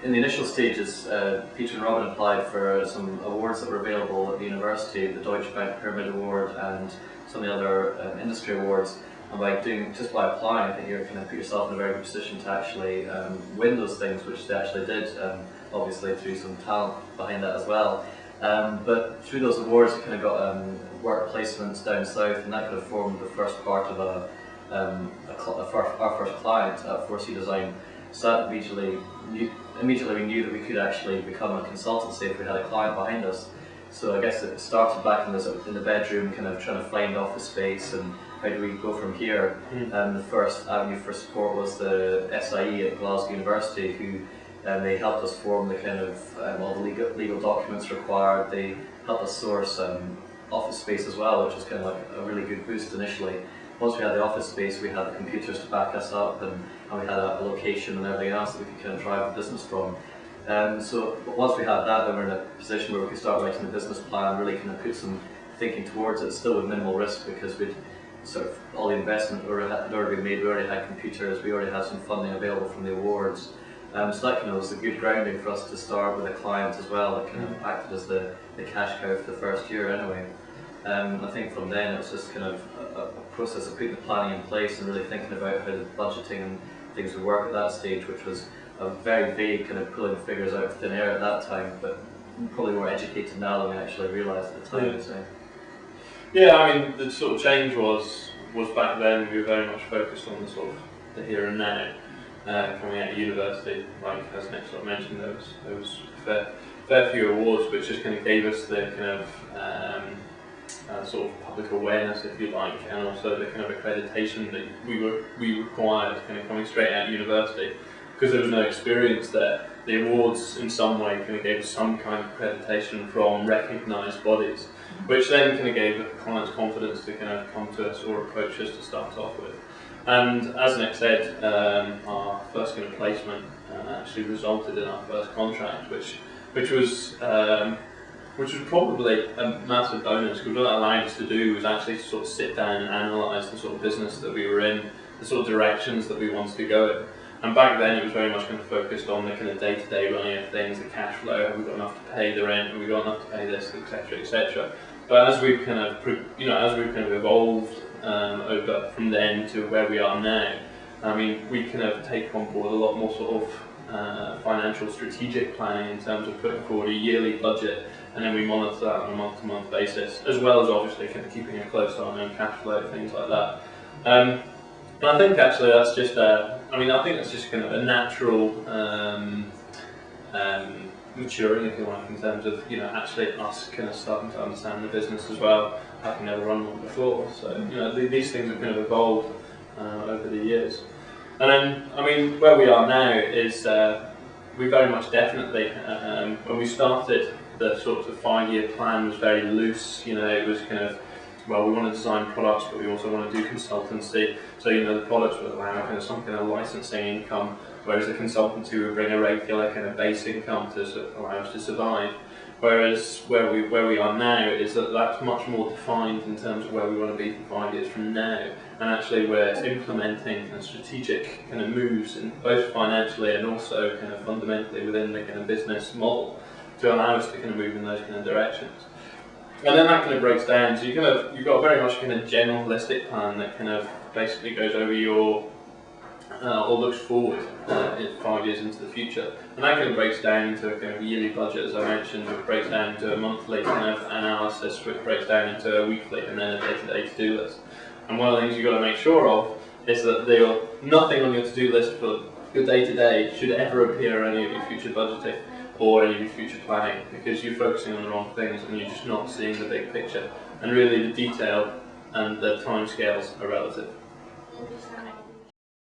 in the initial stages, Peter and Robin applied for some awards that were available at the university, the Deutsche Bank Pyramid Award and some of the other industry awards. And just by applying, I think you're kind of put yourself in a very good position to actually win those things, which they actually did, obviously through some talent behind that as well. But through those awards, we kind of got work placements down south, and that kind of formed the first part of our first client at 4C Design. So that immediately we knew that we could actually become a consultancy if we had a client behind us. So I guess it started back in the bedroom, kind of trying to find office space and how do we go from here. The first avenue for support was the SIE at Glasgow University, who they helped us form the kind of all the legal documents required. They helped us source office space as well, which was kind of like a really good boost initially. Once we had the office space, we had the computers to back us up, and we had a location and everything else that we could kind of drive the business from. So once we had that, then we're in a position where we could start writing the business plan, really kind of put some thinking towards it, still with minimal risk, because we'd sort of all the investment had already been made. We already had computers, we already had some funding available from the awards. So that kind of was a good grounding for us to start with a client as well, that kind of acted as the cash cow for the first year anyway. I think from then it was just kind of a process of putting the planning in place and really thinking about how the budgeting and things would work at that stage, which was a very vague kind of pulling figures out of thin air at that time, but probably more educated now than we actually realised at the time. So. Yeah, I mean, the sort of change was back then we were very much focused on the sort of the here and now. Coming out of university, like as Nick sort of mentioned, there was a fair few awards which just kind of gave us the kind of sort of public awareness, if you like, and also the kind of accreditation that we required kind of coming straight out of university. Because there was no experience there, the awards in some way kind of gave us some kind of accreditation from recognised bodies, which then kind of gave the clients confidence to kind of come to us or approach us to start off with. And as Nick said, our first kind of placement actually resulted in our first contract, which was probably a massive bonus, because what that allowed us to do was actually sort of sit down and analyse the sort of business that we were in, the sort of directions that we wanted to go in. And back then it was very much kind of focused on the kind of day-to-day running of things, the cash flow, have we got enough to pay the rent, have we got enough to pay this, etc., etc. But as we've kind of, evolved over from then to where we are now, I mean, we kind of take on board a lot more sort of financial strategic planning in terms of putting forward a yearly budget, and then we monitor that on a month-to-month basis, as well as obviously kind of keeping a close eye on cash flow, things like that. And I think actually that's just kind of a natural maturing, if you like, in terms of actually us kind of starting to understand the business as well, having never run one before. So these things have kind of evolved over the years. And then I mean, where we are now is we very much definitely when we started, the sort of 5-year plan was very loose. It was kind of, well, we want to design products, but we also want to do consultancy. So the products would allow kind of some kind of licensing income, whereas the consultancy would bring a regular kind of base income to allow us to survive. Whereas where we are now is that's much more defined in terms of where we want to be 5 years from now, and actually we're implementing kind of strategic kind of moves, in both financially and also kind of fundamentally within the kind of business model, to allow us to kind of move in those kind of directions. And then that kind of breaks down, so you've got a very much kind of general holistic plan that kind of basically goes over your, or looks forward 5 years into the future. And that kind of breaks down into a kind of yearly budget, as I mentioned, which breaks down into a monthly kind of analysis, which breaks down into a weekly and then a day-to-day to-do list. And one of the things you've got to make sure of is that nothing on your to-do list for your day-to-day should ever appear in any of your future budgeting or any of your future planning, because you're focusing on the wrong things and you're just not seeing the big picture. And really the detail and the time scales are relative.